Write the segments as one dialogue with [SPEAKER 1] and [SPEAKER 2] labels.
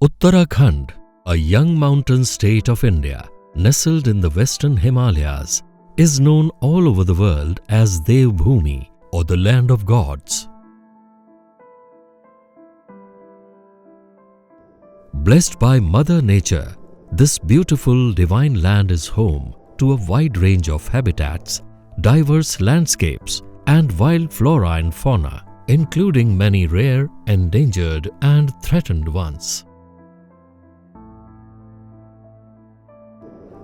[SPEAKER 1] Uttarakhand, a young mountain state of India, nestled in the western Himalayas, is known all over the world as Devbhoomi, or the land of gods. Blessed by Mother Nature, this beautiful divine land is home to a wide range of habitats, diverse landscapes, and wild flora and fauna, including many rare, endangered, and threatened ones.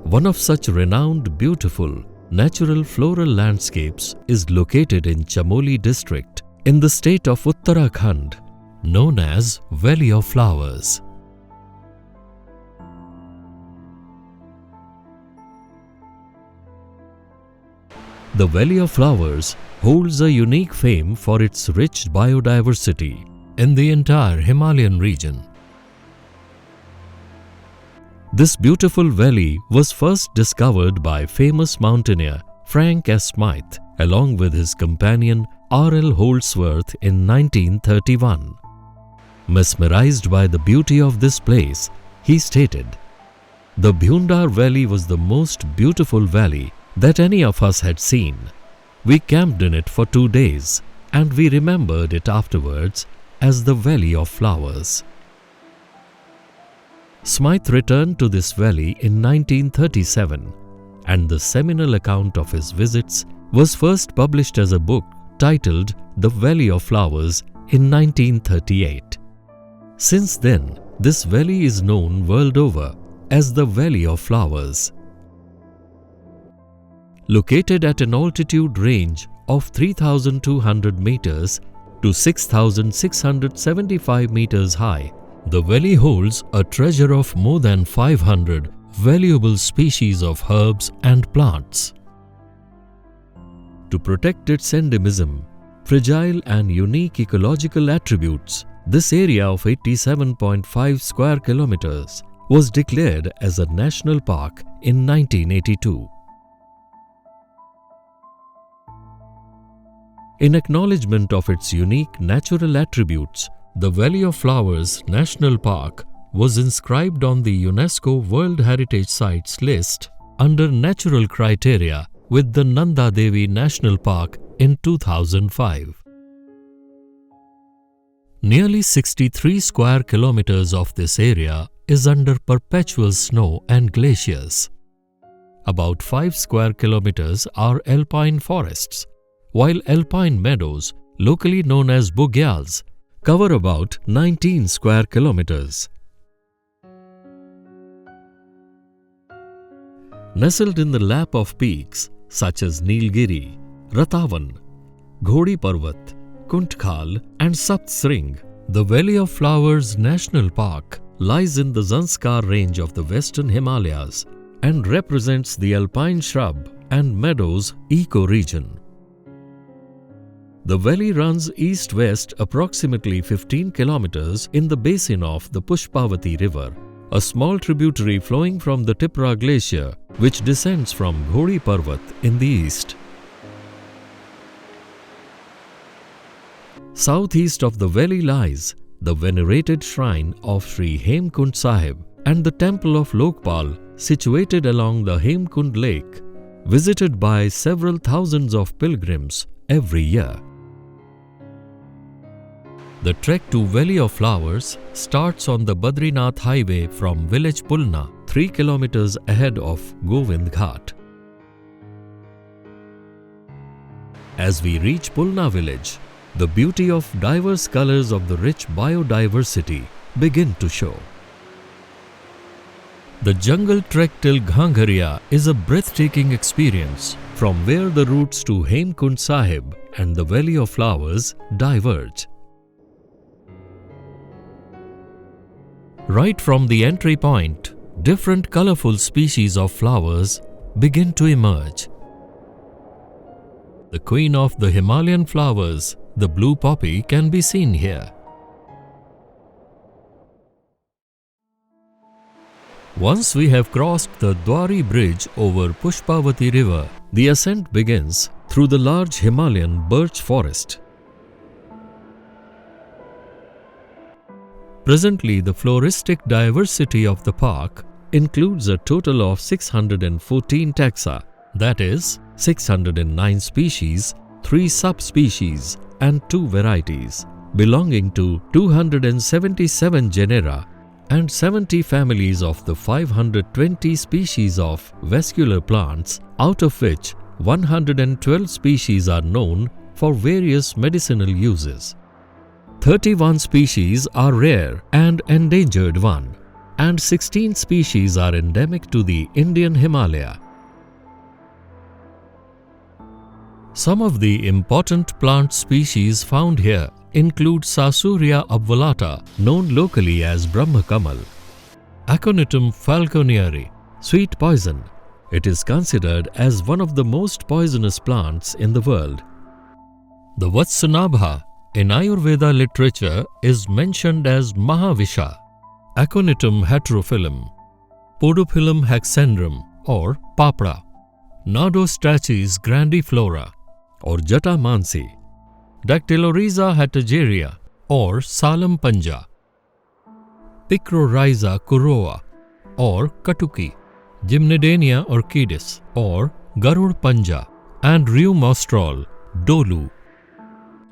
[SPEAKER 1] One of such renowned beautiful natural floral landscapes is located in Chamoli district in the state of Uttarakhand, known as Valley of Flowers. The Valley of Flowers holds a unique fame for its rich biodiversity in the entire Himalayan region. This beautiful valley was first discovered by famous mountaineer Frank S. Smythe along with his companion R.L. Holdsworth in 1931. Mesmerized by the beauty of this place, he stated, "The Bhundar Valley was the most beautiful valley that any of us had seen. We camped in it for 2 days and we remembered it afterwards as the Valley of Flowers." Smythe returned to this valley in 1937, and the seminal account of his visits was first published as a book titled The Valley of Flowers in 1938. Since then, this valley is known world over as the Valley of Flowers. Located at an altitude range of 3,200 meters to 6,675 meters high, the valley holds a treasure of more than 500 valuable species of herbs and plants. To protect its endemism, fragile and unique ecological attributes, this area of 87.5 square kilometers was declared as a national park in 1982. In acknowledgement of its unique natural attributes, the Valley of Flowers National Park was inscribed on the UNESCO World Heritage Sites list under natural criteria with the Nanda Devi National Park in 2005. Nearly 63 square kilometers of this area is under perpetual snow and glaciers. About 5 square kilometers are alpine forests, while alpine meadows, locally known as bugyals, cover about 19 square kilometers. Nestled in the lap of peaks such as Nilgiri, Ratavan, Ghodi Parvat, Kuntkhal and Saptsring, the Valley of Flowers National Park lies in the Zanskar range of the western Himalayas and represents the alpine shrub and meadows ecoregion. The valley runs east-west approximately 15 kilometers in the basin of the Pushpavati River, a small tributary flowing from the Tipra Glacier which descends from Ghodi Parvat in the east. Southeast of the valley lies the venerated shrine of Sri Hemkund Sahib and the temple of Lokpal situated along the Hemkund Lake, visited by several thousands of pilgrims every year. The trek to Valley of Flowers starts on the Badrinath highway from village Pulna, 3 kilometers ahead of Govind Ghat. As we reach Pulna village, the beauty of diverse colors of the rich biodiversity begin to show. The jungle trek till Ghangaria is a breathtaking experience from where the routes to Hemkund Sahib and the Valley of Flowers diverge. Right from the entry point, different colorful species of flowers begin to emerge. The queen of the Himalayan flowers, the blue poppy, can be seen here. Once we have crossed the Dwari Bridge over Pushpavati River, the ascent begins through the large Himalayan birch forest. Presently, the floristic diversity of the park includes a total of 614 taxa, that is, 609 species, 3 subspecies, and 2 varieties, belonging to 277 genera and 70 families of the 520 species of vascular plants, out of which 112 species are known for various medicinal uses. 31 species are rare and endangered one, and 16 species are endemic to the Indian Himalaya. Some of the important plant species found here include Sasuria obvalata, known locally as Brahmakamal, Aconitum falconeri, sweet poison. It is considered as one of the most poisonous plants in the world. The Vatsanabha in Ayurveda literature is mentioned as Mahavisha, Aconitum heterophyllum, Podophyllum hexandrum or Papra, Nardostachys grandiflora or Jatamansi, Dactylorhiza hatageria or Salam panja, Picrorhiza kuroa or Katuki, Gymnidania orchidis or Garud panja, and Rheumostrol, Dolu.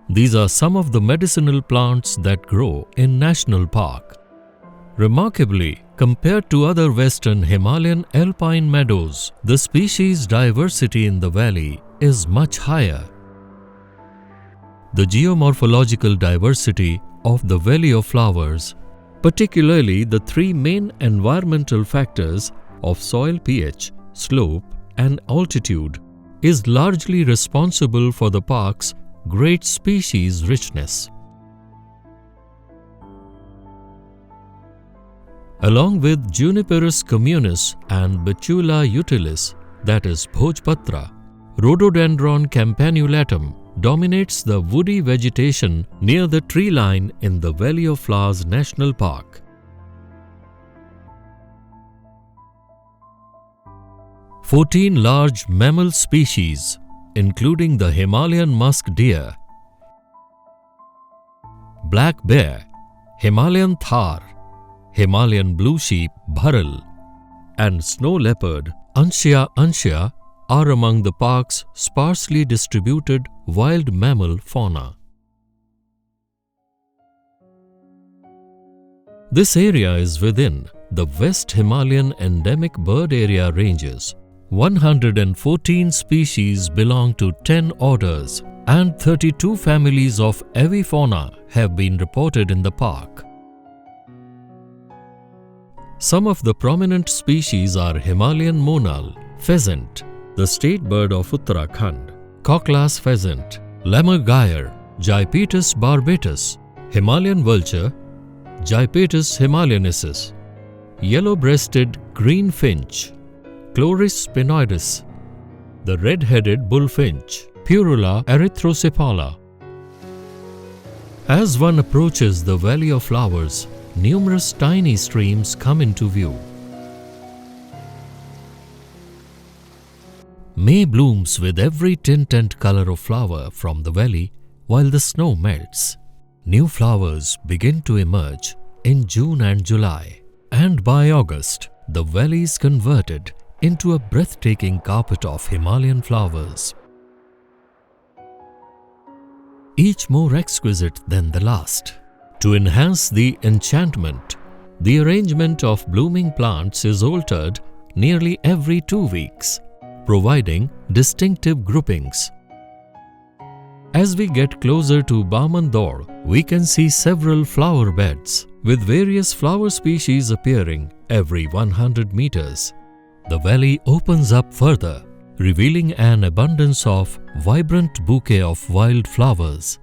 [SPEAKER 1] These are some of the medicinal plants that grow in National Park. Remarkably, compared to other western Himalayan alpine meadows, the species diversity in the valley is much higher. The geomorphological diversity of the Valley of Flowers, particularly the 3 main environmental factors of soil pH, slope, and altitude, is largely responsible for the park's great species richness. Along with Juniperus communis and Betula utilis, that is Bhojpatra, Rhododendron campanulatum dominates the woody vegetation near the tree line in the Valley of Flowers National Park. 14 large mammal species, including the Himalayan musk deer, black bear, Himalayan thar, Himalayan blue sheep Bharal, and snow leopard Anshya are among the park's sparsely distributed wild mammal fauna. This area is within the West Himalayan Endemic Bird Area ranges. 114 species belong to 10 orders and 32 families of avifauna have been reported in the park. Some of the prominent species are Himalayan monal, pheasant, the state bird of Uttarakhand, Cocklas pheasant, lammergeier, Jaipettus barbatus, Himalayan vulture, Jaipettus himalayensis, yellow-breasted green finch, Chloris spinoides, the red-headed bullfinch, Purula erythrocephala. As one approaches the Valley of Flowers, numerous tiny streams come into view. May blooms with every tint and color of flower from the valley while the snow melts. New flowers begin to emerge in June and July, and by August, the valley is converted into a breathtaking carpet of Himalayan flowers, each more exquisite than the last. To enhance the enchantment, the arrangement of blooming plants is altered nearly every 2 weeks, providing distinctive groupings. As we get closer to Bamandor, we can see several flower beds, with various flower species appearing every 100 meters. The valley opens up further, revealing an abundance of vibrant bouquet of wild flowers.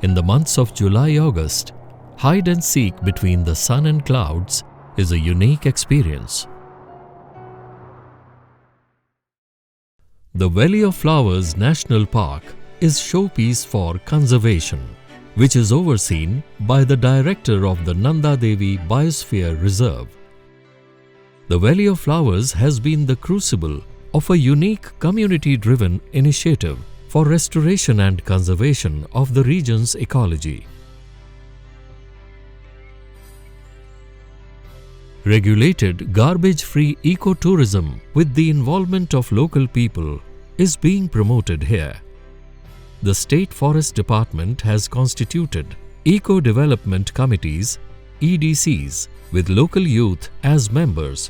[SPEAKER 1] In the months of July-August, hide and seek between the sun and clouds is a unique experience. The Valley of Flowers National Park is showpiece for conservation, which is overseen by the director of the Nanda Devi Biosphere Reserve. The Valley of Flowers has been the crucible of a unique community-driven initiative for restoration and conservation of the region's ecology. Regulated garbage-free ecotourism with the involvement of local people is being promoted here. The State Forest Department has constituted Eco-Development Committees, EDCs, with local youth as members.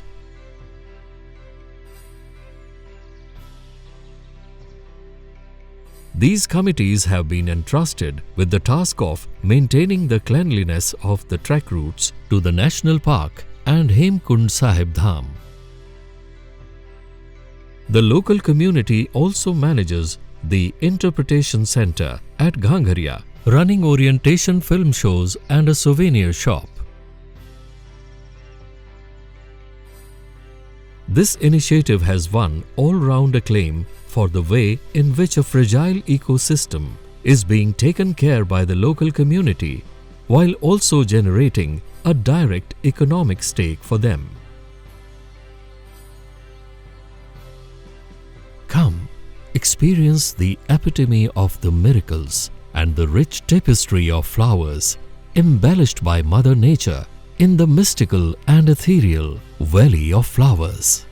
[SPEAKER 1] These committees have been entrusted with the task of maintaining the cleanliness of the trek routes to the National Park and Hemkund Sahib Dham. The local community also manages the Interpretation Center at Ghangaria, running orientation film shows and a souvenir shop. This initiative has won all-round acclaim for the way in which a fragile ecosystem is being taken care by the local community, while also generating a direct economic stake for them. Come, experience the epitome of the miracles and the rich tapestry of flowers embellished by Mother Nature in the mystical and ethereal Valley of Flowers.